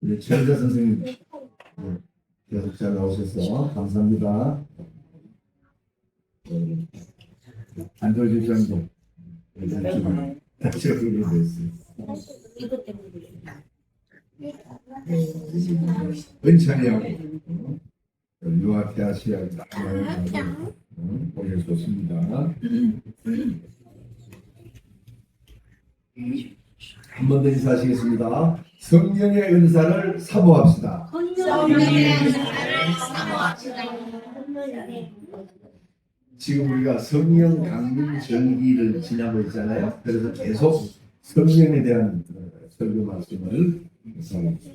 우리 최현자 선생님 계속 잘 나오셔서 감사합니다. 안돌지 정도 다시 어떻게 됐어요? 은찬이하고 유아태아시아 보기 좋습니다. 한 번 더 인사하시겠습니다. 성령의 은사를 사모합시다. 지금 우리가 성령 강림 절기를 지나고 있잖아요. 그래서 계속 성령에 대한 설교 말씀을 전합니다.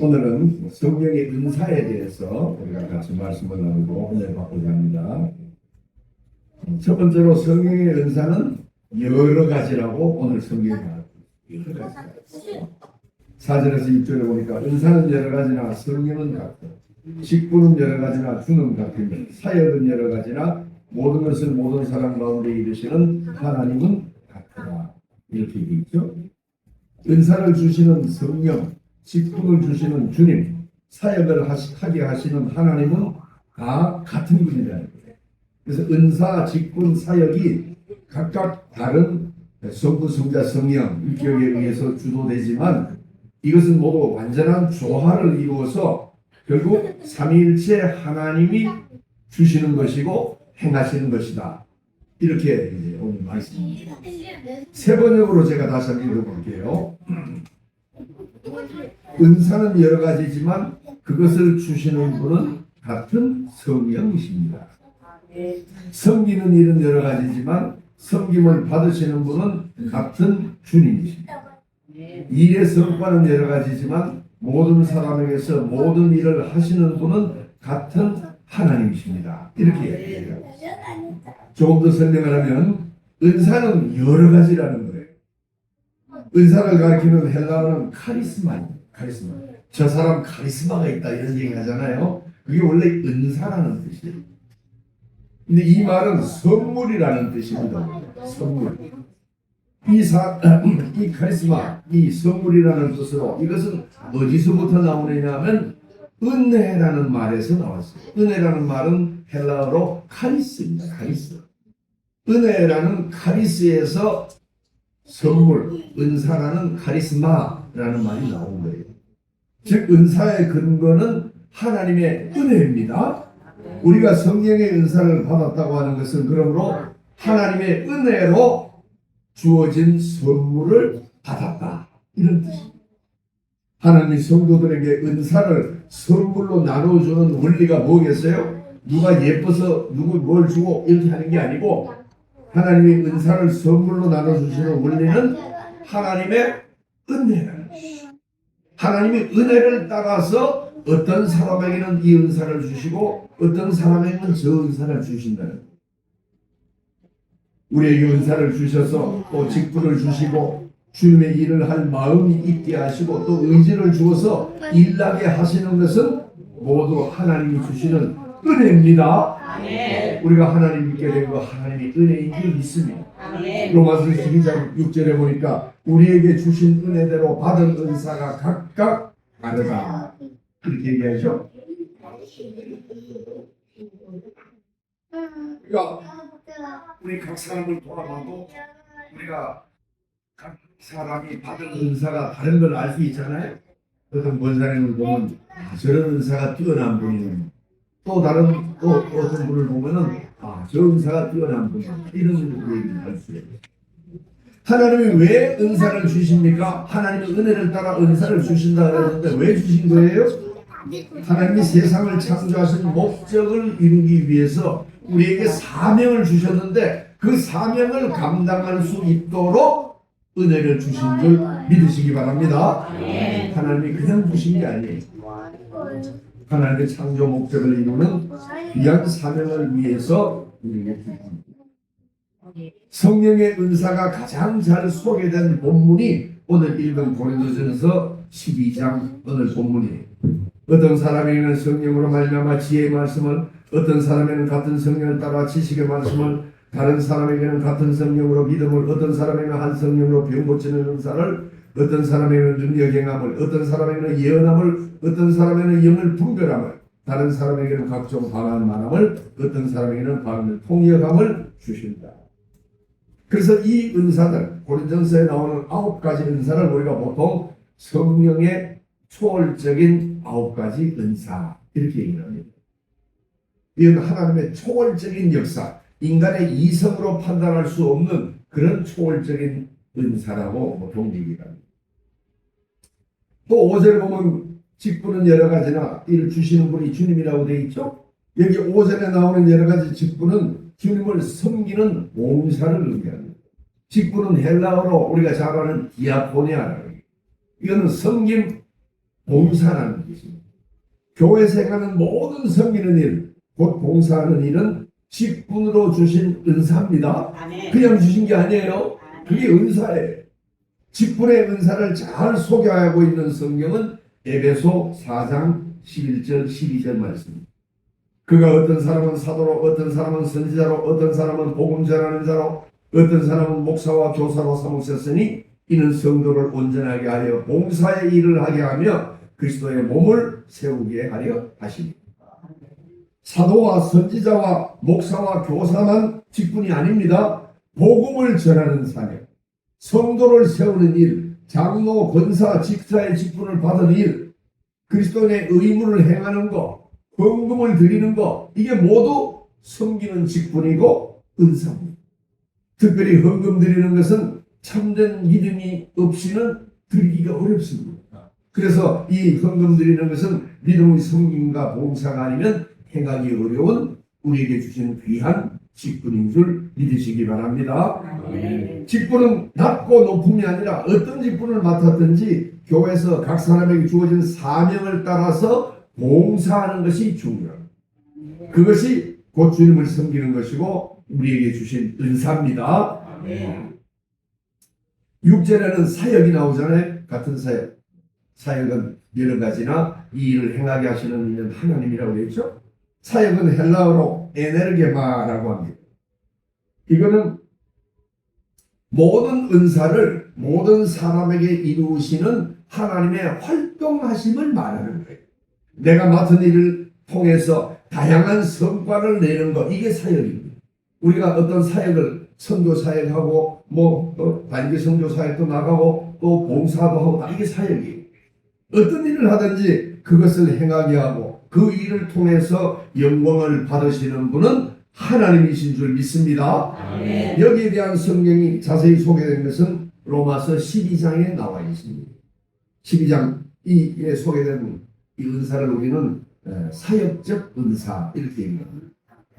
오늘은 성령의 은사에 대해서 우리가 같이 말씀을 나누고 은혜 받고자 합니다. 첫 번째로 성령의 은사는 여러 가지라고 오늘 성경이 말합니다. 여러 가지. 4절에서 6절에 보니까 은사는 여러 가지나 성령은 같다. 직분은 여러 가지나 주는 같으며 사역은 여러 가지나 모든 것을 모든 사람 가운데 이루시는 하나님은 같다. 이렇게 되어 있죠. 은사를 주시는 성령, 직분을 주시는 주님, 사역을 하게 하시는 하나님은 다 같은 분이라는 거예요. 그래서 은사, 직분, 사역이 각각 다른 성부, 성자, 성령, 인격에 의해서 주도되지만 이것은 모두 완전한 조화를 이루어서 결국 삼위일체 하나님이 주시는 것이고 행하시는 것이다. 이렇게 이제 오늘 말씀입니다. 세 번역으로 제가 다시 한번 읽어볼게요. 은사는 여러 가지지만 그것을 주시는 분은 같은 성령이십니다. 섬기는 일은 여러 가지지만 섬김을 받으시는 분은 같은 주님이십니다. 일의 성과는 여러 가지지만 모든 사람에게서 모든 일을 하시는 분은 같은 하나님이십니다. 이렇게 얘기해요. 조금 더 설명을 하면 은사는 여러 가지라는 거예요. 은사를 가리키는 헬라어는 카리스마입니다. 카리스마. 저 사람 카리스마가 있다 이런 얘기 하잖아요. 그게 원래 은사라는 뜻이에요. 근데 이 말은 선물이라는 뜻입니다. 선물. 이 카리스마, 이 선물이라는 뜻으로 이것은 어디서부터 나오느냐면 은혜라는 말에서 나왔어요. 은혜라는 말은 헬라어로 카리스입니다. 카리스. 은혜라는 카리스에서 선물, 은사라는 카리스마라는 말이 나온 거예요. 즉 은사의 근거는 하나님의 은혜입니다. 우리가 성령의 은사를 받았다고 하는 것은 그러므로 하나님의 은혜로 주어진 선물을 받았다. 이런 뜻입니다. 하나님이 성도들에게 은사를 선물로 나눠주는 원리가 뭐겠어요? 누가 예뻐서 누구 뭘 주고 이렇게 하는 게 아니고 하나님이 은사를 선물로 나눠주시는 원리는 하나님의 은혜라는 것입니다. 하나님이 은혜를 따라서 어떤 사람에게는 이 은사를 주시고 어떤 사람에게는 저 은사를 주신다는 거예요. 우리에게 은사를 주셔서 또 직분을 주시고 주님의 일을 할 마음이 있게 하시고 또 의지를 주어서 일나게 하시는 것은 모두 하나님이 주시는 은혜입니다. 아멘. 우리가 하나님 믿게 된 거 하나님의 은혜인 줄 믿습니다. 로마서 12장 6절에 보니까 우리에게 주신 은혜대로 받은 은사가 각각 다르다. 그렇게 얘기하죠. 그러니까 우리 각 사람을 돌아봐도 우리가 각 사람이 받은 은사가 다른 걸 알 수 있잖아요. 어떤 권사님을 보면 저런 은사가 뛰어난 분이에요. 또 다른 또 어떤 분을 보면은 저 은사가 뛰어난 분이에요. 이런 얘기를 할 수 있어요. 하나님이 왜 은사를 주십니까? 하나님이 은혜를 따라 은사를 주신다 그랬는데 왜 주신 거예요? 하나님이 세상을 창조하신 목적을 이루기 위해서 우리에게 사명을 주셨는데 그 사명을 감당할 수 있도록 은혜를 주신 줄 믿으시기 바랍니다. 하나님이 그냥 주신 게 아니에요. 하나님의 창조 목적을 이루는 귀한 사명을 위해서 우리에게 주십니다. 성령의 은사가 가장 잘 소개된 본문이 오늘 읽은 고린도전서 12장 오늘 본문이에요. 어떤 사람에게는 성령으로 말미암아 지혜의 말씀을, 어떤 사람에게는 같은 성령을 따라 지식의 말씀을, 다른 사람에게는 같은 성령으로 믿음을, 어떤 사람에게는 한 성령으로 병 고치는 은사를, 어떤 사람에게는 능력 행함을, 어떤 사람에게는 예언함을, 어떤 사람에게는 영을 분별함을, 다른 사람에게는 각종 방언 말함을, 어떤 사람에게는 방언을 통역함을 주신다. 그래서 이 은사들, 고린전서에 나오는 9가지 은사를 우리가 보통 성령의 초월적인 9가지 은사 이렇게 얘기합니다. 이건 하나님의 초월적인 역사, 인간의 이성으로 판단할 수 없는 그런 초월적인 은사라고 보통 얘기합니다. 또 5절에 보면 직분은 여러 가지나 이를 주시는 분이 주님이라고 되어 있죠. 여기 5절에 나오는 여러 가지 직분은 주님을 섬기는 봉사를 의미합니다. 직분은 헬라어로 우리가 잘 아는 디아코니아라는 거예요. 이거는 섬김 봉사라는 뜻입니다. 교회에서 행하는 모든 섬기는 일, 곧 봉사하는 일은 직분으로 주신 은사입니다. 그냥 주신 게 아니에요. 그게 은사예요. 직분의 은사를 잘 소개하고 있는 성경은 에베소 4장 11절 12절 말씀입니다. 그가 어떤 사람은 사도로, 어떤 사람은 선지자로, 어떤 사람은 복음 전하는 자로, 어떤 사람은 목사와 교사로 삼으셨으니 이는 성도를 온전하게 하여 봉사의 일을 하게 하며 그리스도의 몸을 세우게 하려 하십니다. 사도와 선지자와 목사와 교사만 직분이 아닙니다. 복음을 전하는 사역, 성도를 세우는 일, 장로, 권사, 직사의 직분을 받은 일, 그리스도의 의무를 행하는 것, 헌금을 드리는 것, 이게 모두 섬기는 직분이고 은사입니다. 특별히 헌금 드리는 것은 참된 믿음이 없이는 드리기가 어렵습니다. 그래서 이 헌금 드리는 것은 믿음의 섬김과 봉사가 아니면 행하기 어려운 우리에게 주신 귀한 직분인 줄 믿으시기 바랍니다. 직분은 낮고 높음이 아니라 어떤 직분을 맡았든지 교회에서 각 사람에게 주어진 사명을 따라서 봉사하는 것이 중요합니다. 그것이 곧 주님을 섬기는 것이고 우리에게 주신 은사입니다. 6절에는 사역이 나오잖아요. 같은 사역. 사역은 여러 가지나 이 일을 행하게 하시는 이는 하나님이라고 했죠. 사역은 헬라어로 에네르게마라고 합니다. 이거는 모든 은사를 모든 사람에게 이루시는 하나님의 활동하심을 말하는 거예요. 내가 맡은 일을 통해서 다양한 성과를 내는 것, 이게 사역입니다. 우리가 어떤 사역을 선교 사역하고 단기 선교 사역도 나가고 또 봉사도 하고 이게 사역이에요. 어떤 일을 하든지 그것을 행하게 하고 그 일을 통해서 영광을 받으시는 분은 하나님이신 줄 믿습니다. 여기에 대한 성경이 자세히 소개된 것은 로마서 12장에 나와 있습니다. 12장에 소개된 이 은사를 우리는 사역적 은사 이렇게 얘기합니다.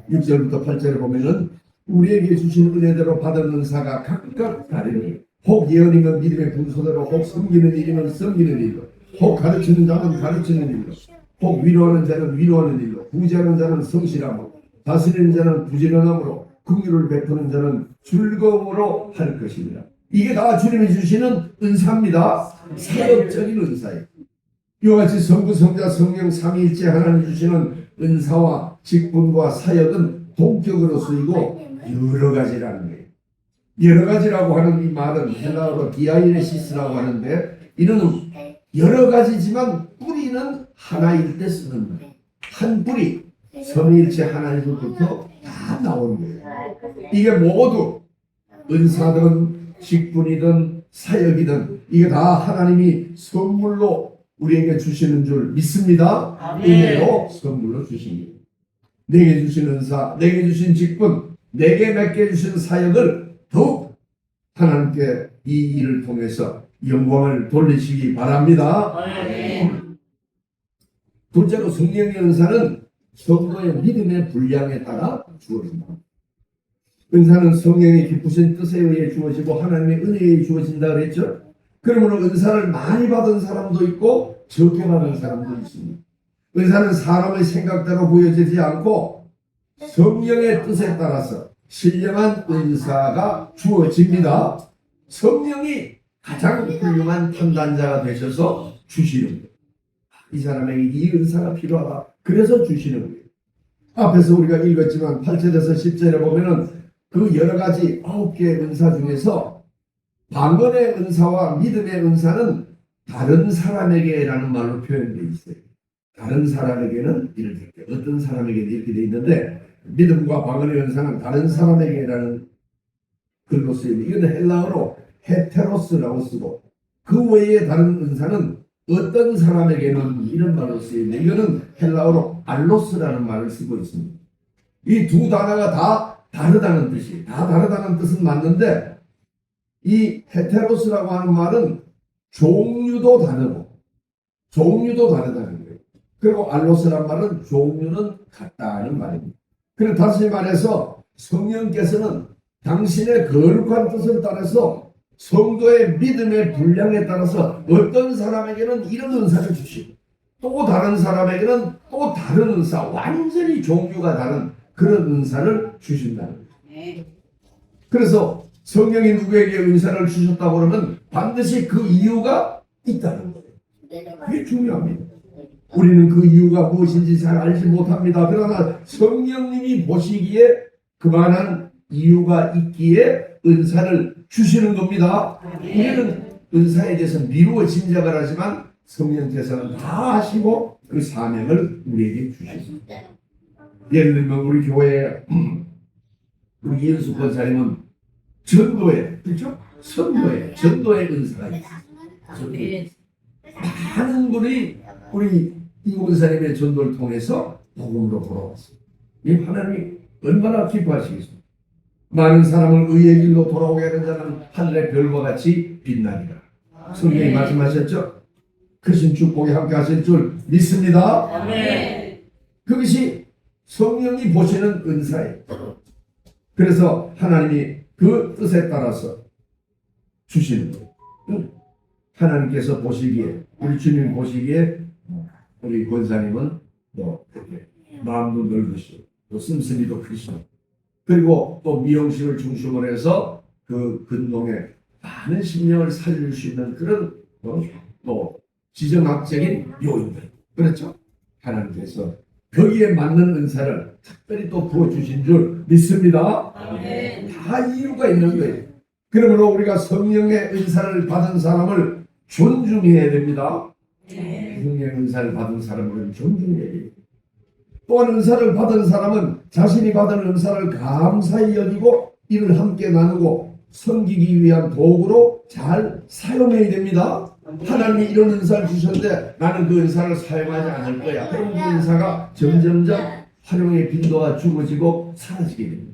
6절부터 8절에 보면은 우리에게 주신 은혜대로 받은 은사가 각각 다르니 혹 예언이면 믿음의 분소대로, 혹 섬기는 일이면 섬기는 일로, 혹 가르치는 자는 가르치는 일로, 혹 위로하는 자는 위로하는 일로, 구제하는 자는 성실함으로, 다스리는 자는 부지런함으로, 긍휼을 베푸는 자는 즐거움으로 할 것입니다. 이게 다 주님이 주시는 은사입니다. 사역적인 은사예요. 이와 같이 성부, 성자, 성령 삼위일체 하나님 주시는 은사와 직분과 사역은 동격으로 쓰이고 여러 가지라는 거예요. 여러 가지라고 하는 이 말은 헬라어로 디아이레시스라고 하는데 이는 여러 가지지만 뿌리는 하나일 때 쓰는 거예요. 한 뿌리, 삼위일체 하나님으로부터 다 나오는 거예요. 이게 모두 은사든 직분이든 사역이든 이게 다 하나님이 선물로 우리에게 주시는 줄 믿습니다. 은혜로 선물로 주십니다. 내게 주신 은사, 내게 주신 직분, 내게 맡겨주신 사역을 더욱 하나님께 이 일을 통해서 영광을 돌리시기 바랍니다. 둘째로 성령의 은사는 성도의 믿음의 분량에 따라 주어집니다. 은사는 성령의 기쁘신 뜻에 의해 주어지고 하나님의 은혜에 주어진다 그랬죠. 그러므로 은사를 많이 받은 사람도 있고 적게 받은 사람도 있습니다. 은사는 사람의 생각대로 보여지지 않고 성령의 뜻에 따라서 신령한 은사가 주어집니다. 성령이 가장 훌륭한 판단자가 되셔서 주시는 거예요. 이 사람에게 이 은사가 필요하다. 그래서 주시는 거예요. 앞에서 우리가 읽었지만 8절에서 10절에 보면은 그 여러 가지 9개의 은사 중에서 방언의 은사와 믿음의 은사는 다른 사람에게라는 말로 표현되어 있어요. 다른 사람에게는 이렇게, 어떤 사람에게는 이렇게 되어 있는데, 믿음과 방언의 은사는 다른 사람에게라는 글로 쓰여요. 이건 헬라어로 헤테로스라고 쓰고, 그 외에 다른 은사는 어떤 사람에게는 이런 말로 쓰여요. 이거는 헬라어로 알로스라는 말을 쓰고 있습니다. 이 두 단어가 다 다르다는 뜻이에요. 다 다르다는 뜻은 맞는데, 이 헤테로스라고 하는 말은 종류도 다르고 종류도 다르다는 거예요. 그리고 알로스란 말은 종류는 같다는 말입니다. 그래서 다시 말해서 성령께서는 당신의 거룩한 뜻을 따라서 성도의 믿음의 분량에 따라서 어떤 사람에게는 이런 은사를 주시고 또 다른 사람에게는 또 다른 은사, 완전히 종류가 다른 그런 은사를 주신다는 거예요. 그래서 성령이 누구에게 은사를 주셨다고 그러면 반드시 그 이유가 있다는 거예요. 그게 중요합니다. 우리는 그 이유가 무엇인지 잘 알지 못합니다. 그러나 성령님이 보시기에 그만한 이유가 있기에 은사를 주시는 겁니다. 우리는 은사에 대해서 미루어 짐작을 하지만 성령께서는 다 아시고 그 사명을 우리에게 주십니다. 예를 들면 우리 교회에 우리 이현숙 권사님은 전도에, 그렇죠? 선도에, 전도의 은사가 있어요. 많은 분이 우리 이 권사님의 전도를 통해서 복음으로 돌아왔어요. 이 하나님이 얼마나 기뻐하시겠습니까? 많은 사람을 의의 길로 돌아오게 하는 자는 하늘의 별과 같이 빛나리라. 성경이 말씀하셨죠? 크신 축복에 함께 하실 줄 믿습니다. 아멘. 그것이 성령이 보시는 은사예요. 그래서 하나님이 그 뜻에 따라서 주시는 거예요. 하나님께서 보시기에, 우리 주님 보시기에 우리 권사님은 또 이렇게 마음도 넓으시고 또 씀씀이도 크시고 그리고 또 미용실을 중심으로 해서 그 근동에 많은 심령을 살릴 수 있는 그런 또 지정학적인 요인들, 그렇죠? 하나님께서 거기에 맞는 은사를 특별히 또 부어주신 줄 믿습니다. 다 이유가 있는 거예요. 그러므로 우리가 성령의 은사를 받은 사람을 존중해야 됩니다. 성령의 은사를 받은 사람을 존중해야 돼요. 또한 은사를 받은 사람은 자신이 받은 은사를 감사히 여기고 이를 함께 나누고 섬기기 위한 도구로 잘 사용해야 됩니다. 하나님이 이런 은사를 주셨는데 나는 그 은사를 사용하지 않을 거야. 그럼 그 은사가 점점점 활용의 빈도가 죽어지고 사라지게 됩니다.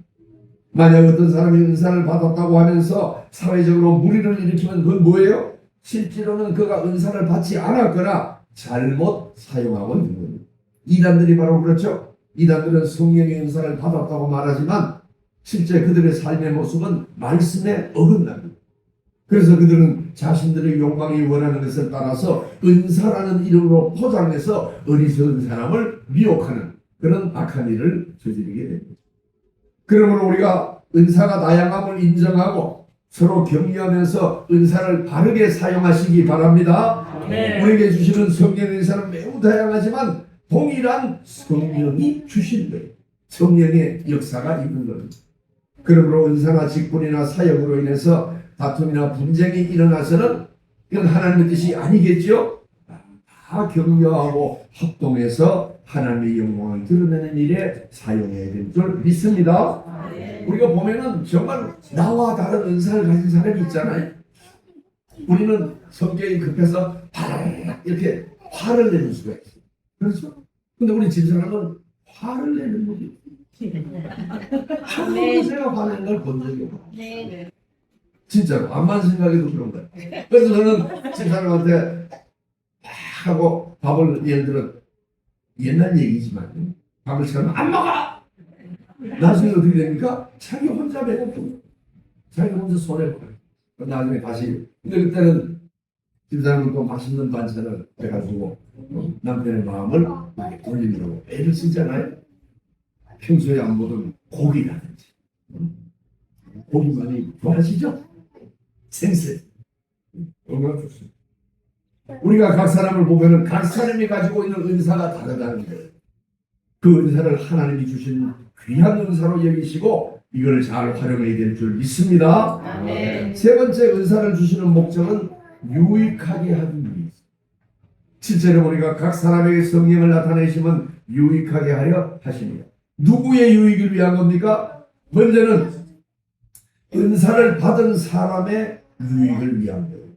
만약 어떤 사람이 은사를 받았다고 하면서 사회적으로 무리를 일으키면 그건 뭐예요? 실제로는 그가 은사를 받지 않았거나 잘못 사용하고 있는 겁니다. 이단들이 바로 그렇죠. 이단들은 성령의 은사를 받았다고 말하지만 실제 그들의 삶의 모습은 말씀에 어긋납니다. 그래서 그들은 자신들의 욕망이 원하는 것을 따라서 은사라는 이름으로 포장해서 어리석은 사람을 미혹하는 그런 악한 일을 저지르게 됩니다. 그러므로 우리가 은사가 다양함을 인정하고 서로 격려하면서 은사를 바르게 사용하시기 바랍니다. 우리에게 주시는 성령의 은사는 매우 다양하지만 동일한 성령이 주신 거예요. 성령의 역사가 있는 겁니다. 그러므로 은사나 직분이나 사역으로 인해서 다툼이나 분쟁이 일어나서는 이건 하나님의 뜻이 아니겠죠? 다 격려하고 합동해서 하나님의 영광을 드러내는 일에 사용해야 될 줄 믿습니다. 우리가 보면은 정말 나와 다른 은사를 가진 사람이 있잖아요. 우리는 성격이 급해서 이렇게 화를 내는 수가 있어요. 그렇죠? 근데 우리 집사람은 화를 내는 분이 한 번도 제가 화내는 걸 본 적이 없어요. 진짜로 암만 생각해도 그런 거예요. 그래서 저는 집사람한테 하고 밥을 예를 들어 옛날 얘기지만 밥을 시키면 안 먹어! 나중에 어떻게 됩니까? 자기 혼자 배고프고 자기 혼자 손해보고 나중에 다시 근데 그때는 집사람은 또 맛있는 반찬을 해가지고 남편의 마음을 돌리려고 애를 쓰잖아요. 평소에 안 먹은 고기라든지 고기 많이 좋아하시죠? 생새 얼마나 좋습니다. 우리가 각 사람을 보면은 각 사람이 가지고 있는 은사가 다르다는 거예요. 그 은사를 하나님이 주신 귀한 은사로 여기시고 이걸 잘 활용해야 될 줄 믿습니다. 아멘. 세 번째 은사를 주시는 목적은 유익하게 하기 위해서. 7절에 보니까 각 사람에게 성령을 나타내시면 유익하게 하려 하십니다. 누구의 유익을 위한 겁니까? 먼저는 은사를 받은 사람의 유익을 위한 거예요.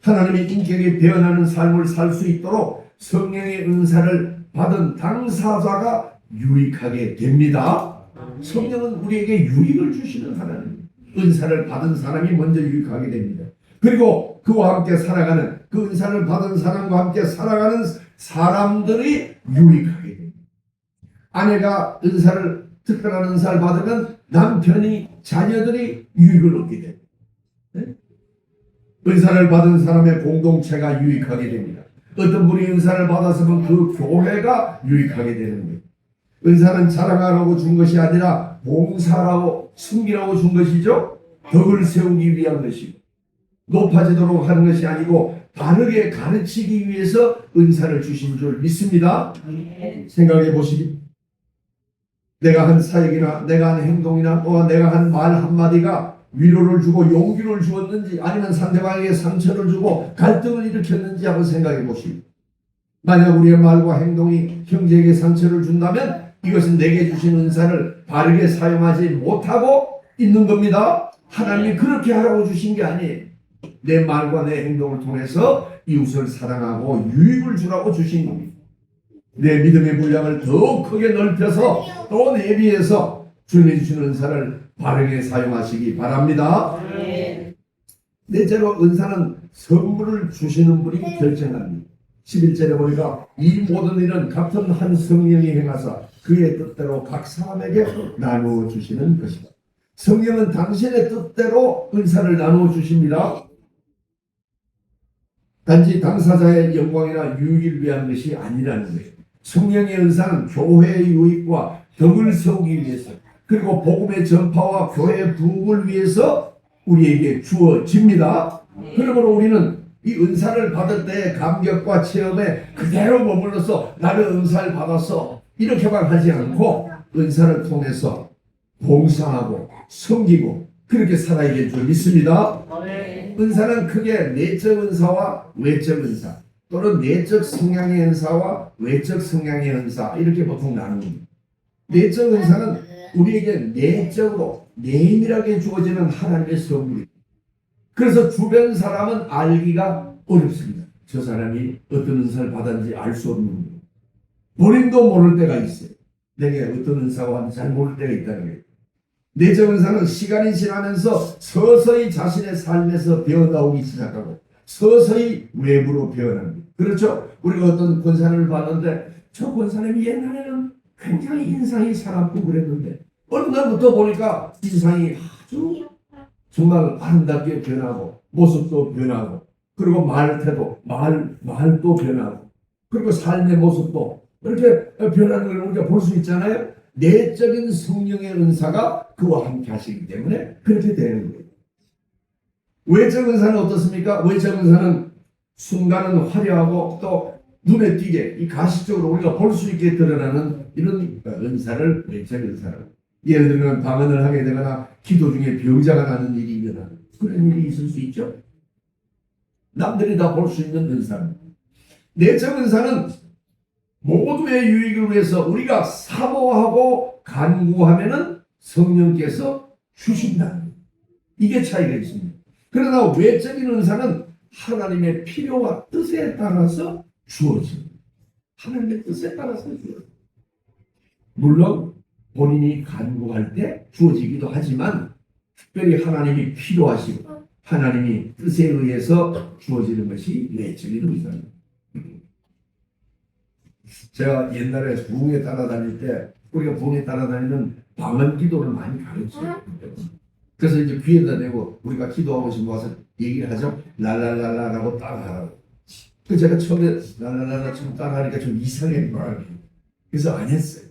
하나님의 인격이 배어나는 삶을 살 수 있도록 성령의 은사를 받은 당사자가 유익하게 됩니다. 성령은 우리에게 유익을 주시는 하나님. 은사를 받은 사람이 먼저 유익하게 됩니다. 그리고 그와 함께 살아가는, 그 은사를 받은 사람과 함께 살아가는 사람들이 유익하게 됩니다. 아내가 은사를, 특별한 은사를 받으면 남편이, 자녀들이 유익을 얻게 됩니다. 네? 은사를 받은 사람의 공동체가 유익하게 됩니다. 어떤 분이 은사를 받았으면 그 교회가 유익하게 되는 거예요. 은사는 자랑하라고 준 것이 아니라 봉사라고, 숨기라고 준 것이죠. 덕을 세우기 위한 것이고, 높아지도록 하는 것이 아니고 바르게 가르치기 위해서 은사를 주신 줄 믿습니다. 생각해 보시기, 내가 한 사역이나 내가 한 행동이나 또한 내가 한 말 한마디가 위로를 주고 용기를 주었는지, 아니면 상대방에게 상처를 주고 갈등을 일으켰는지 한번 생각해 보시기. 만약 우리의 말과 행동이 형제에게 상처를 준다면 이것은 내게 주신 은사를 바르게 사용하지 못하고 있는 겁니다. 하나님이 그렇게 하라고 주신 게 아니에요. 내 말과 내 행동을 통해서 이웃을 사랑하고 유익을 주라고 주신 겁니다. 내 믿음의 분량을 더 크게 넓혀서 또 내비해서 주님이 주시는 은사를 바르게 사용하시기 바랍니다. 넷째로, 은사는 선물을 주시는 분이 결정합니다. 11절에 보니까 이 모든 일은 같은 한 성령이 행하사 그의 뜻대로 각 사람에게 나누어 주시는 것이다. 성령은 당신의 뜻대로 은사를 나누어 주십니다. 단지 당사자의 영광이나 유익을 위한 것이 아니라는 거예요. 성령의 은사는 교회의 유익과 덕을 세우기 위해서, 그리고 복음의 전파와 교회의 부흥을 위해서 우리에게 주어집니다. 그러므로 우리는 이 은사를 받을 때의 감격과 체험에 그대로 머물러서 나는 은사를 받았어 이렇게만 하지 않고 은사를 통해서 봉사하고 섬기고 그렇게 살아야 될 줄 믿습니다. 은사는 크게 내적 은사와 외적 은사, 또는 내적 성향의 은사와 외적 성향의 은사, 이렇게 보통 나눕니다. 내적 은사는 우리에게 내적으로 내밀하게 주어지는 하나님의 선물입니다. 그래서 주변 사람은 알기가 어렵습니다. 저 사람이 어떤 은사를 받았는지 알 수 없는 거예요. 본인도 모를 때가 있어요. 내게 어떤 은사가 왔는지 잘 모를 때가 있다는 거예요. 내적 은사는 시간이 지나면서 서서히 자신의 삶에서 배어나오기 시작하고 서서히 외부로 배어납니다. 그렇죠? 우리가 어떤 권사님을 봤는데 저 권사님이 옛날에는 굉장히 인상이 살았고 그랬는데 어느 날부터 보니까 인상이 아주 정말 아름답게 변하고 모습도 변하고, 그리고 말태도 말도 변하고, 그리고 삶의 모습도 이렇게 변하는 걸 우리가 볼 수 있잖아요. 내적인 성령의 은사가 그와 함께 하시기 때문에 그렇게 되는 거예요. 외적 은사는 어떻습니까? 외적 은사는 순간은 화려하고 또 눈에 띄게 이 가시적으로 우리가 볼 수 있게 드러나는 이런 은사를 외적 은사라고. 예를 들면 방언을 하게 되거나 기도 중에 병자가 나는 일이 일어나는 그런 일이 있을 수 있죠. 남들이 다 볼 수 있는 은사입니다. 내적 은사는 모두의 유익을 위해서 우리가 사모하고 간구하면은 성령께서 주신다. 이게 차이가 있습니다. 그러나 외적인 은사는 하나님의 필요와 뜻에 따라서 주어집니다. 하나님의 뜻에 따라서 주어집니다. 물론 본인이 간구할 때 주어지기도 하지만 특별히 하나님이 필요하시고 하나님이 뜻에 의해서 주어지는 것이 내적인 은사입니다. 제가 옛날에 부흥회 따라다닐 때 우리가 부흥회 따라다니는 방언 기도를 많이 가르쳐요. 그래서 이제 귀에다 대고 우리가 기도하고 싶어 와서 얘기를 하죠. 랄랄랄라라고 따라하라고. 그 제가 처음에 랄랄랄라 좀 따라하니까 좀 이상해. 그래서 안 했어요.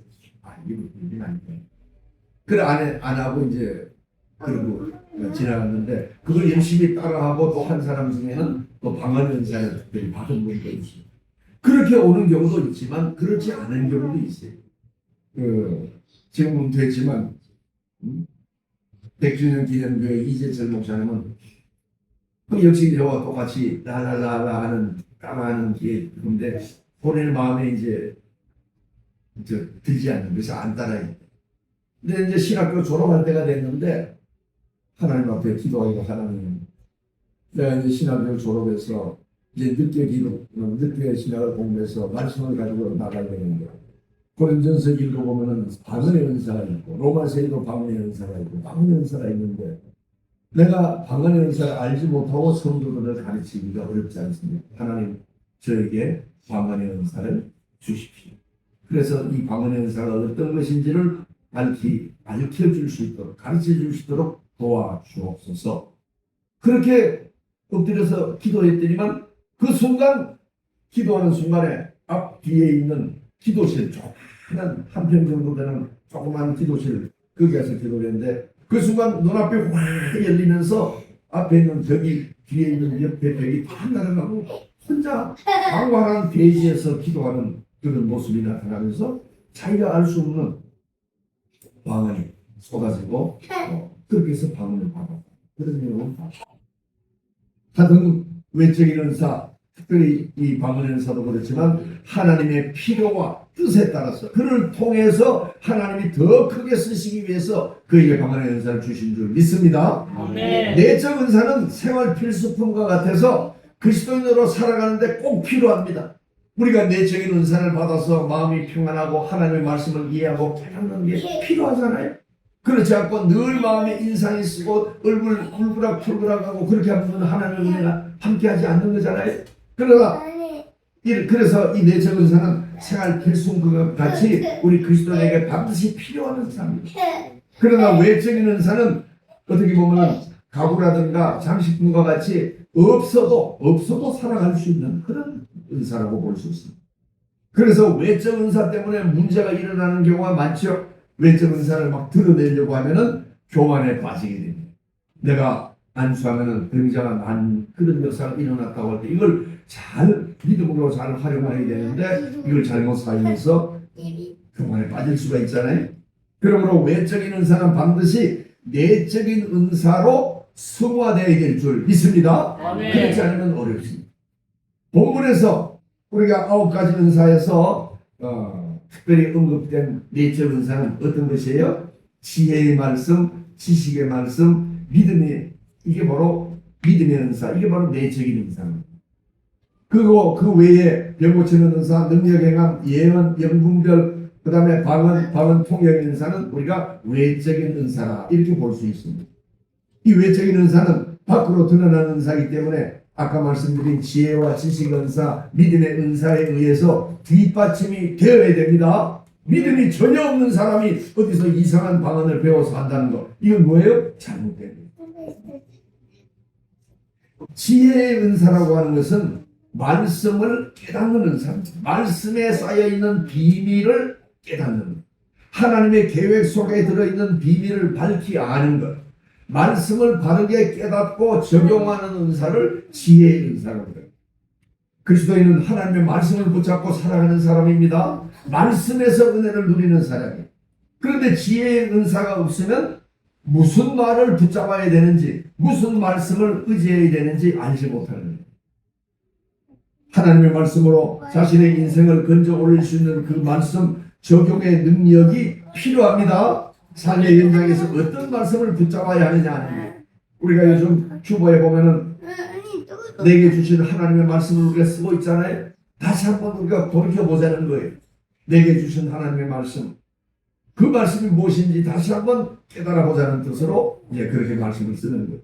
이게 무슨 아니에요. 그래 안 하고 이제 그리고 지나갔는데 그걸 열심히 따라하고 또 한 사람 중에는 또 방언 은사를 특별히 받은 분도 있어요. 그렇게 오는 경우도 있지만 그렇지 않은 경우도 있어요. 지금은 됐지만 100주년 기념교회 이재철 목사님은 그 역시 저와 똑같이 라라라라 하는 까마하는 게 그런데 본인의 마음에 이제 들지 않는 그래서 안 따라요. 근데 이제 신학교 졸업할 때가 됐는데 하나님 앞에 기도하기도 하나님 내가 이제 신학교 졸업해서 이제 늦게 신학을 공부해서 말씀을 가지고 나가야 되는데 고린전서 읽어보면은 방언의 은사가 있고 로마서에도 방언의 은사가 있고 방언의 은사가 있는데 내가 방언의 은사를 알지 못하고 성도들을 가르치기가 어렵지 않습니다. 하나님 저에게 방언의 은사를 주십시오. 그래서 이 방언의 은사가 어떤 것인지를 밝혀줄 수 있도록 가르쳐줄 수 있도록 도와주옵소서. 그렇게 엎드려서 기도했더니만 그 순간 기도하는 순간에 앞 뒤에 있는 기도실 조그만 한 평 정도 되는 조그만 기도실 거기 가서 기도를 했는데 그 순간 눈앞이 확 열리면서 앞에 있는 벽이 뒤에 있는 옆에 벽이 다 날아가고 혼자 방황한 대지에서 기도하는 그런 모습이 나타나면서 자기가 알 수 없는 방언이 쏟아지고 그렇게 해서 방언을 받았다. 그런 내용은 하여튼 외적인 은사 특별히 이 방언의 은사도 그렇지만 하나님의 필요와 뜻에 따라서 그를 통해서 하나님이 더 크게 쓰시기 위해서 그에게 방언의 은사를 주신 줄 믿습니다. 네. 내적 은사는 생활 필수품과 같아서 그리스도인으로 살아가는데 꼭 필요합니다. 우리가 내적인 은사를 받아서 마음이 평안하고 하나님의 말씀을 이해하고 깨닫는 게 필요하잖아요. 그렇지 않고 늘 마음에 인상이 쓰고 얼굴 울그락불그락하고 그렇게 하면 하나님의 은혜가 함께하지 않는 거잖아요. 그래서 이 내적 은사는 생활 필수품과 같이 우리 그리스도인에게 반드시 필요한 은사입니다. 그러나 외적인 은사는 어떻게 보면 가구라든가 장식품과 같이 없어도 살아갈 수 있는 그런 은사라고 볼 수 있습니다. 그래서 외적 은사 때문에 문제가 일어나는 경우가 많죠. 외적 은사를 막 드러내려고 하면은 교만에 빠지게 됩니다. 내가 안수하면은 굉장한 그런 역사가 일어났다고 할 때 이걸 잘 믿음으로 잘 활용해야 되는데 이걸 잘못 사용해서 교만에 빠질 수가 있잖아요. 그러므로 외적인 은사는 반드시 내적인 은사로 승화되어야 될 줄 믿습니다. 그렇지 않으면 어렵습니다. 본문에서 우리가 9가지 은사에서 특별히 언급된 내적 은사는 어떤 것이에요? 지혜의 말씀, 지식의 말씀, 믿음의 이게 바로 믿음의 은사, 이게 바로 내적인 은사입니다. 그리고 그 외에 병 고치는 은사, 능력 행함, 예언, 영분별, 그 다음에 방언 통역 은사는 우리가 외적인 은사라 이렇게 볼 수 있습니다. 이 외적인 은사는 밖으로 드러나는 은사이기 때문에 아까 말씀드린 지혜와 지식 은사, 믿음의 은사에 의해서 뒷받침이 되어야 됩니다. 믿음이 전혀 없는 사람이 어디서 이상한 방언을 배워서 한다는 거, 이건 뭐예요? 잘못됩니다. 지혜의 은사라고 하는 것은 말씀을 깨닫는 은사입니다. 말씀에 쌓여있는 비밀을 깨닫는, 하나님의 계획 속에 들어있는 비밀을 밝히 아는 것, 말씀을 바르게 깨닫고 적용하는 은사를 지혜의 은사라고 해요. 그리스도인은 하나님의 말씀을 붙잡고 살아가는 사람입니다. 말씀에서 은혜를 누리는 사람이에요. 그런데 지혜의 은사가 없으면 무슨 말을 붙잡아야 되는지, 무슨 말씀을 의지해야 되는지 알지 못하는 거예요. 하나님의 말씀으로 자신의 인생을 건져 올릴 수 있는 그 말씀 적용의 능력이 필요합니다. 삶의 현장에서 어떤 말씀을 붙잡아야 하느냐 하는 거예요. 우리가 요즘 주보에 보면은 내게 주신 하나님의 말씀을 우리가 쓰고 있잖아요. 다시 한번 우리가 돌이켜보자는 거예요. 내게 주신 하나님의 말씀, 그 말씀이 무엇인지 다시 한번 깨달아 보자는 뜻으로 이제 그렇게 말씀을 쓰는 거예요.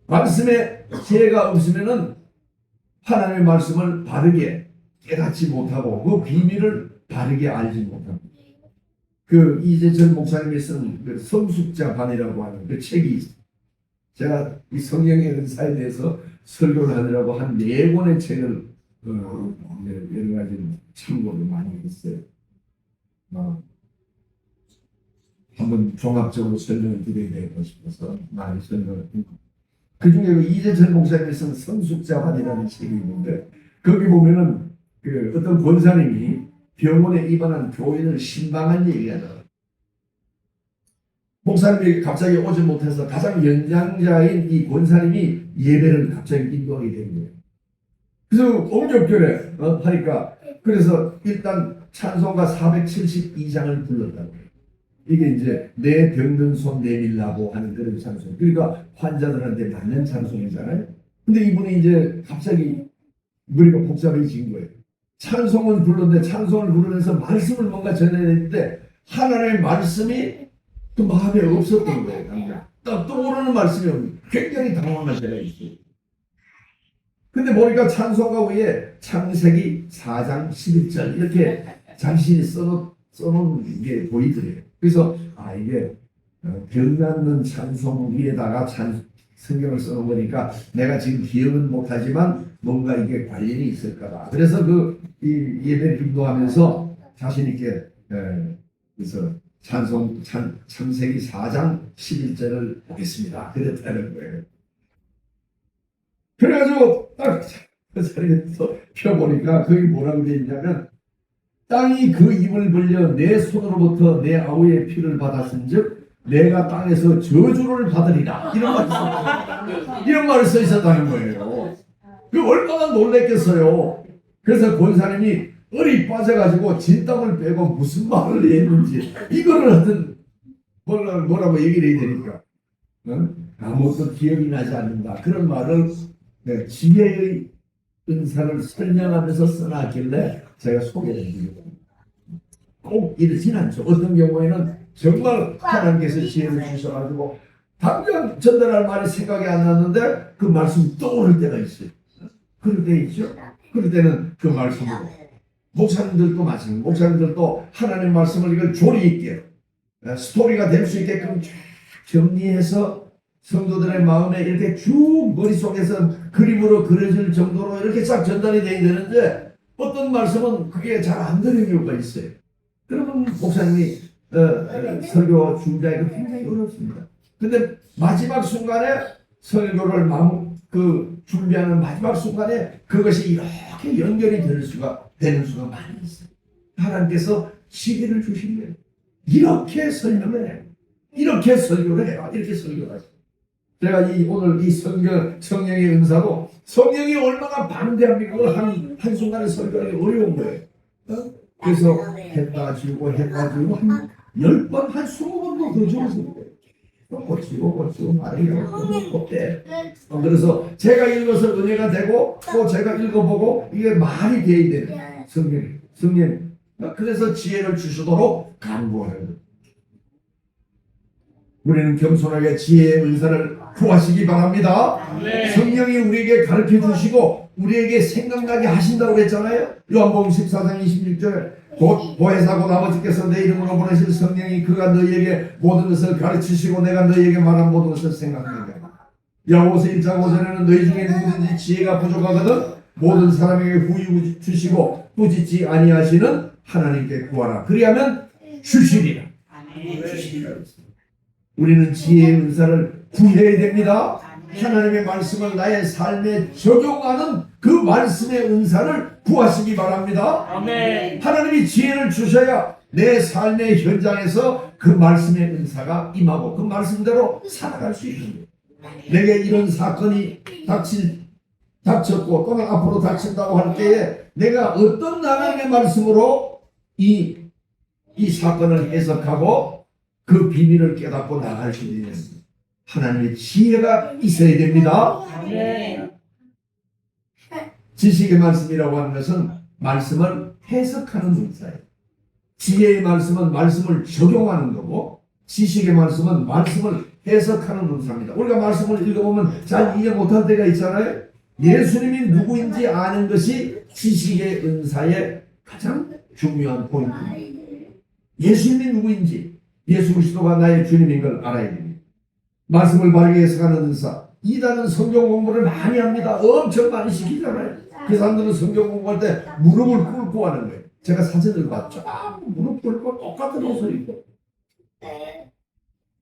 말씀에 지혜가 없으면은 하나님의 말씀을 바르게 깨닫지 못하고 그 비밀을 바르게 알지 못합니다. 그 이재철 목사님이 쓴 그 성숙자반이라고 하는 그 책이 있어요. 제가 이 성령의 은사에 대해서 설교를 하느라고 한 4권의 책을 여러 가지 참고를 많이 했어요. 한번 종합적으로 설명을 드려야 되고 싶어서 많이 설명을 했고, 그 중에 그 이재철 목사님이 쓴 성숙자반이라는 책이 있는데 거기 보면은 그 어떤 권사님이 병원에 입원한 교인을 신방한 얘기가 나와요. 목사님이 갑자기 오지 못해서 가장 연장자인 이 권사님이 예배를 갑자기 인도하게 된 거예요. 그래서 옮겨결에 하니까 그래서 일단 찬송가 472장을 불렀다고. 이게 이제 내 병든 손 내밀라고 하는 그런 찬송. 그러니까 환자들한테 맞는 찬송이잖아요. 근데 이분이 이제 갑자기 머리가 복잡해진 거예요. 찬송은 불렀는데 찬송을 부르면서 말씀을 뭔가 전해야 되는데 하나님의 말씀이 그 마음에 없었던 거예요. 당장 딱 떠오르는 말씀이 굉장히 당황한 때가 있어요. 근데 보니까 찬송가 위에 창세기 4장 11절 이렇게 자신이 써놓은 게 보이더래요. 그래서 이게 병 낫는 찬송 위에다가 성경을 써놓은 거니까 내가 지금 기억은 못하지만 뭔가 이게 관련이 있을까봐. 그래서 이 예배를 인도하면서 자신 있게 그래서 창세기 4장 11절을 보겠습니다. 그랬다는 거예요. 그래가지고 딱 그 자리에서 펴보니까 거기 뭐라고 되어 있냐면 땅이 그 입을 벌려 내 손으로부터 내 아우의 피를 받았은즉 내가 땅에서 저주를 받으리라 이런 말이 써 있었다는 거예요. 그 얼마나 놀랬겠어요. 그래서 권사님이 얼이 빠져가지고 진땀을 빼고 무슨 말을 했는지 이거를 하여튼 뭐라고 얘기를 해야 되니까 아무것도 기억이 나지 않는다 그런 말을 지혜의 은사를 설명하면서 써놨길래 제가 소개를 해드리고 꼭 이러진 않죠. 어떤 경우에는 정말 하나님께서 지혜를 주셔가지고 당장 전달할 말이 생각이 안 났는데 그 말씀이 떠오를 때가 있어요. 그럴 때 있죠. 그럴 때는 그 말씀으로 목사님들도 마찬가지입니다. 목사님들도 하나님의 말씀을 이걸 조리 있게 스토리가 될 수 있게끔 쫙 정리해서 성도들의 마음에 이렇게 쭉 머릿속에서 그림으로 그려질 정도로 이렇게 싹 전달이 돼야 되는데 어떤 말씀은 그게 잘 안 되는 경우가 있어요. 그러면 목사님이 설교 준비하기가 굉장히 어렵습니다. 근데 마지막 순간에 설교를 준비하는 마지막 순간에 그것이 이렇게 연결이 되는 수가 많이 있어요. 하나님께서 시기를 주신 거예요. 이렇게 설명을 해요. 이렇게 설교를 해요. 이렇게 설교를 하세요. 제가 오늘 이 성령의 은사도 성령이 얼마나 방대합니까? 그걸 한순간에 설교하기 어려운 거예요. 그래서 했다 지우고 한 10번, 한 20번도 더 적었어요. 고치고 말이고 어때? 그래서 제가 읽어서 은혜가 되고 또 제가 읽어보고 이게 말이 돼야 돼요. 성령. 그래서 지혜를 주시도록 간구하는 거예요. 우리는 겸손하게 지혜의 은사를 구하시기 바랍니다. 성령이 우리에게 가르쳐 주시고 우리에게 생각나게 하신다고 했잖아요. 요한복음 14장 26절 곧 보혜사고 아버지께서 내 이름으로 보내실 성령이 그가 너희에게 모든 것을 가르치시고 내가 너희에게 말한 모든 것을 생각나게 하리라. 야고보서 1장 5절에는 너희 중에 누구든지 지혜가 부족하거든 모든 사람에게 후히 주시고 꾸짖지 아니하시는 하나님께 구하라. 그리하면 주시리라. 우리는 지혜의 은사를 구해야 됩니다. 하나님의 말씀을 나의 삶에 적용하는 그 말씀의 은사를 구하시기 바랍니다. 아멘. 하나님이 지혜를 주셔야 내 삶의 현장에서 그 말씀의 은사가 임하고 그 말씀대로 살아갈 수 있는 거예요. 내게 이런 사건이 닥쳤고 또는 앞으로 닥친다고 할 때에 내가 어떤 하나님의 말씀으로 이 사건을 해석하고 그 비밀을 깨닫고 나갈 수 있는 하나님의 지혜가 있어야 됩니다. 아멘. 지식의 말씀이라고 하는 것은 말씀을 해석하는 은사예요. 지혜의 말씀은 말씀을 적용하는 거고 지식의 말씀은 말씀을 해석하는 은사입니다. 우리가 말씀을 읽어보면 잘 이해 못할 때가 있잖아요. 예수님이 누구인지 아는 것이 지식의 은사의 가장 중요한 포인트입니다. 예수님이 누구인지 예수 그리스도가 나의 주님인 걸 알아야 됩니다. 말씀을 바르게 해석하는 은사. 이단은 성경 공부를 많이 합니다. 엄청 많이 시키잖아요. 그 사람들은 성경 공부할 때 무릎을 꿇고 하는 거예요. 제가 사진을 봤죠. 무릎 꿇고 똑같은 옷을 입고.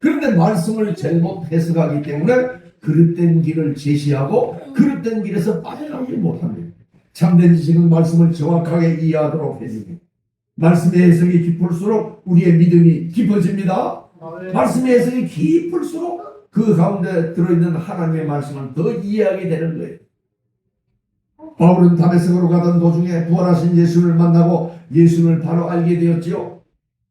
그런데 말씀을 잘못 해석하기 때문에 그릇된 길을 제시하고 그릇된 길에서 빠져나오지 못합니다. 참된 지식은 말씀을 정확하게 이해하도록 해줍니다. 말씀의 해석이 깊을수록 우리의 믿음이 깊어집니다. 말씀의 해석이 깊을수록 그 가운데 들어있는 하나님의 말씀을 더 이해하게 되는 거예요. 바울은 다메섹으로 가던 도중에 부활하신 예수를 만나고 예수를 바로 알게 되었지요.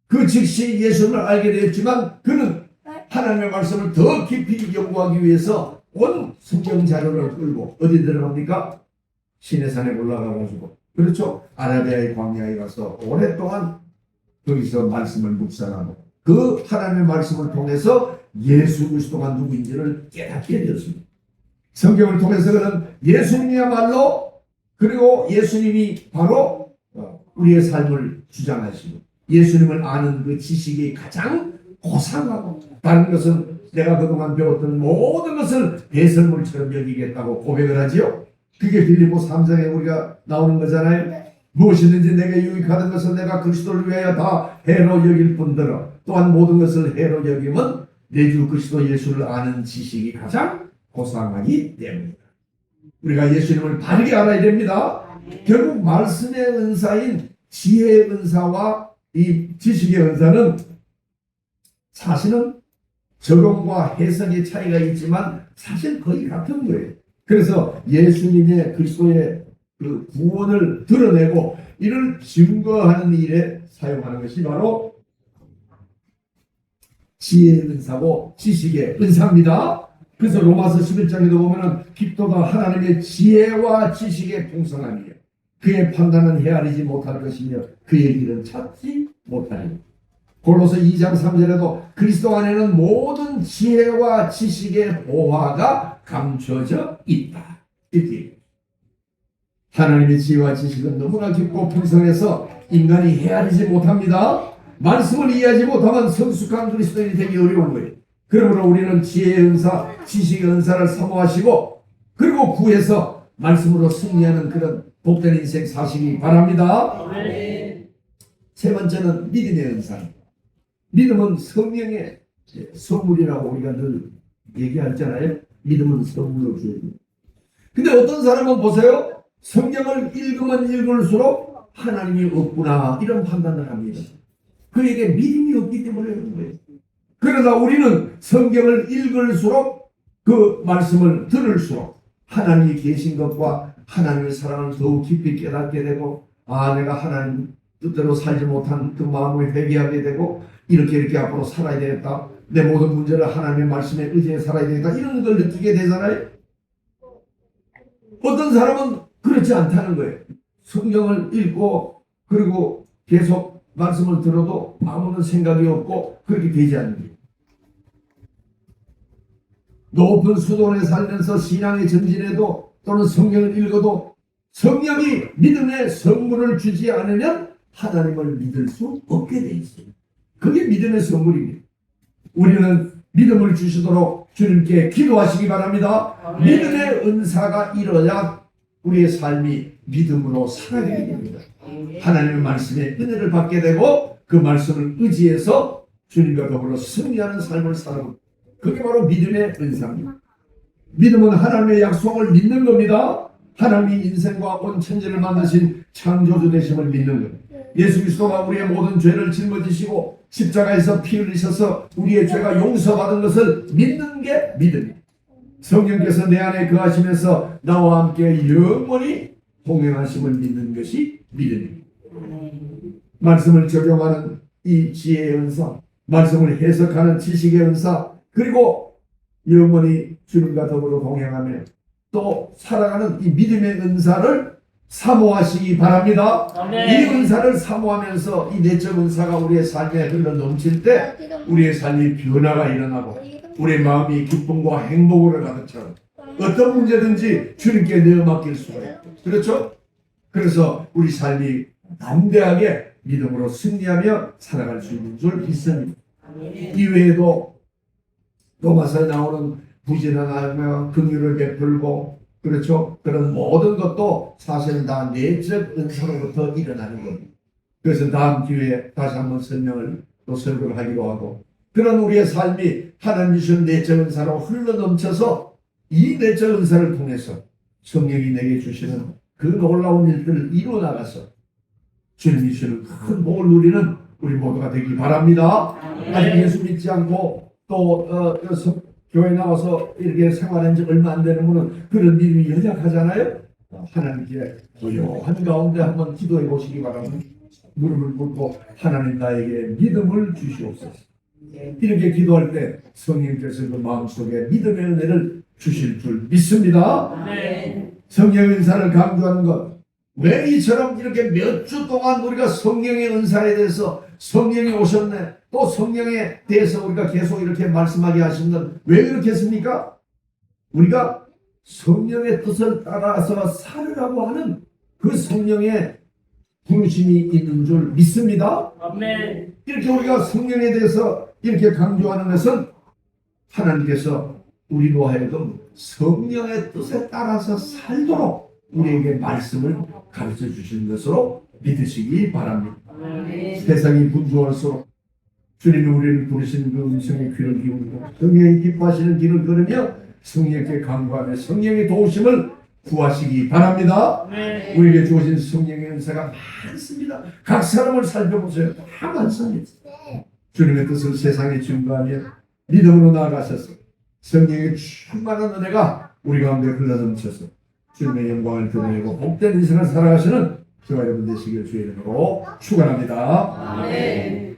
그 즉시 예수를 알게 되었지만 그는 하나님의 말씀을 더 깊이 연구하기 위해서 온 성경 자료를 끌고 어디 들어갑니까? 시내산에 올라가가지고, 그렇죠? 아라비아의 광야에 가서 오랫동안 거기서 말씀을 묵상하고 그 하나님의 말씀을 통해서 예수 그리스도가 누구인지를 깨닫게 되었습니다. 성경을 통해서 그는 예수님이야말로, 그리고 예수님이 바로 우리의 삶을 주장하시고 예수님을 아는 그 지식이 가장 고상하고 다른 것은 내가 그동안 배웠던 모든 것을 배설물처럼 여기겠다고 고백을 하지요. 그게 빌립보 3장에 우리가 나오는 거잖아요. 무엇이든지 내게 유익하던 것은 내가 그리스도를 위하여 다 해로 여길 뿐더러 또한 모든 것을 해로 여기면 내 주 그리스도 예수를 아는 지식이 가장 고상하기 때문이다. 우리가 예수님을 바르게 알아야 됩니다. 결국 말씀의 은사인 지혜의 은사와 이 지식의 은사는 사실은 적용과 해석의 차이가 있지만 사실 거의 같은 거예요. 그래서 예수님의 그리스도의 그 구원을 드러내고 이를 증거하는 일에 사용하는 것이 바로 지혜의 은사고 지식의 은사입니다. 그래서 로마서 11장에도 보면은 깊도다 하나님의 지혜와 지식의 풍성함이요 그의 판단은 헤아리지 못할 것이며 그의 길은 찾지 못하리니. 골로새 2장 3절에도 그리스도 안에는 모든 지혜와 지식의 보화가 감춰져 있다. 이렇게 하나님의 지혜와 지식은 너무나 깊고 풍성해서 인간이 헤아리지 못합니다. 말씀을 이해하지 못하면 성숙한 그리스도인이 되기 어려운 거예요. 그러므로 우리는 지혜의 은사, 지식의 은사를 사모하시고 그리고 구해서 말씀으로 승리하는 그런 복된 인생 사시기 바랍니다. 세 번째는 믿음의 은사입니다. 믿음은 성령의 선물이라고 우리가 늘 얘기하잖아요. 믿음은 선물로 주어집니다. 근데 어떤 사람은 보세요. 성경을 읽으면 읽을수록 하나님이 없구나 이런 판단을 합니다. 그에게 믿음이 없기 때문에 그런 거예요. 그러나 우리는 성경을 읽을수록 그 말씀을 들을수록 하나님이 계신 것과 하나님의 사랑을 더욱 깊이 깨닫게 되고 내가 하나님 뜻대로 살지 못한 그 마음을 회개하게 되고 이렇게 앞으로 살아야 되겠다. 내 모든 문제를 하나님의 말씀에 의지해 살아야 되겠다. 이런 걸 느끼게 되잖아요. 어떤 사람은 그렇지 않다는 거예요. 성경을 읽고 그리고 계속 말씀을 들어도 아무런 생각이 없고 그렇게 되지 않는 거예요. 높은 수도원에 살면서 신앙에 전진해도 또는 성경을 읽어도 성령이 믿음의 선물을 주지 않으면 하나님을 믿을 수 없게 돼 있어요. 그게 믿음의 선물입니다. 우리는 믿음을 주시도록 주님께 기도하시기 바랍니다. 믿음의 은사가 일어야 우리의 삶이 믿음으로 살아가게 됩니다. 하나님의 말씀에 은혜를 받게 되고 그 말씀을 의지해서 주님과 더불어 승리하는 삶을 살아갑니다. 그게 바로 믿음의 은사입니다. 믿음은 하나님의 약속을 믿는 겁니다. 하나님이 인생과 온 천지를 만드신 창조주 되심을 믿는 것. 예수 그리스도가 우리의 모든 죄를 짊어지시고 십자가에서 피 흘리셔서 우리의 죄가 용서받은 것을 믿는 게 믿음입니다. 성령께서 내 안에 거하시면서 나와 함께 영원히 동행하심을 믿는 것이 믿음입니다. 말씀을 적용하는 이 지혜의 은사, 말씀을 해석하는 지식의 은사, 그리고 영원히 주님과 더불어 동행하며 또 살아가는 이 믿음의 은사를 사모하시기 바랍니다. 이 은사를 사모하면서 이 내적 은사가 우리의 삶에 흘러 넘칠 때 우리의 삶이 변화가 일어나고 우리의 마음이 기쁨과 행복으로 가득 차고 어떤 문제든지 주님께 내어 맡길 수가 있고, 그렇죠? 그래서 우리 삶이 담대하게 믿음으로 승리하며 살아갈 수 있는 줄 믿습니다. 이외에도 로마서에 나오는 부지런하며 긍휼을 베풀고, 그렇죠? 그런 모든 것도 사실은 다 내적 은사로부터 일어나는 겁니다. 그래서 다음 기회에 다시 한번 설명을 또 설교를 하기로 하고, 그런 우리의 삶이 하나님 주신 내적 은사로 흘러넘쳐서 이 내적 은사를 통해서 성령이 내게 주시는 그 놀라운 일들을 이루어 나가서 주님이 주시는 큰 복을 누리는 우리 모두가 되기 바랍니다. 아직 예수 믿지 않고 또 교회 나와서 이렇게 생활한 지 얼마 안 되는 분은 그런 믿음이 연약하잖아요. 하나님께 고요한 가운데 한번 기도해 보시기 바랍니다. 무릎을 꿇고 하나님 나에게 믿음을 주시옵소서. 이렇게 기도할 때 성령께서 그 마음속에 믿음의 은혜를 주실 줄 믿습니다. 성령의 은사를 강조하는 것, 왜 이처럼 이렇게 몇 주 동안 우리가 성령의 은사에 대해서 성령이 오셨네, 또 성령에 대해서 우리가 계속 이렇게 말씀하게 하시는, 왜 그렇게 했습니까? 우리가 성령의 뜻을 따라서 살으라고 하는 그 성령의 부르심이 있는 줄 믿습니다. 아멘. 이렇게 우리가 성령에 대해서 이렇게 강조하는 것은 하나님께서 우리로 하여금 성령의 뜻에 따라서 살도록 우리에게 말씀을 가르쳐 주시는 것으로 믿으시기 바랍니다. 세상이 분주할수록 주님이 우리를 부르시는 그 음성의 귀를 기울이고 성령이 기뻐하시는 길을 걸으며 성령께 간구하며 성령의 도우심을 구하시기 바랍니다. 우리에게 주어진 성령의 은사가 많습니다. 각 사람을 살펴보세요. 다 많습니다. 주님의 뜻을 세상에 증거하며 믿음으로 나아가셔서 성령의 충만한 은혜가 우리 가운데 흘러넘쳐서 주님의 영광을 드러내고 복된 인생을 살아가시는 저와 여러분 되시길 주의 이름으로 축원합니다. 아멘.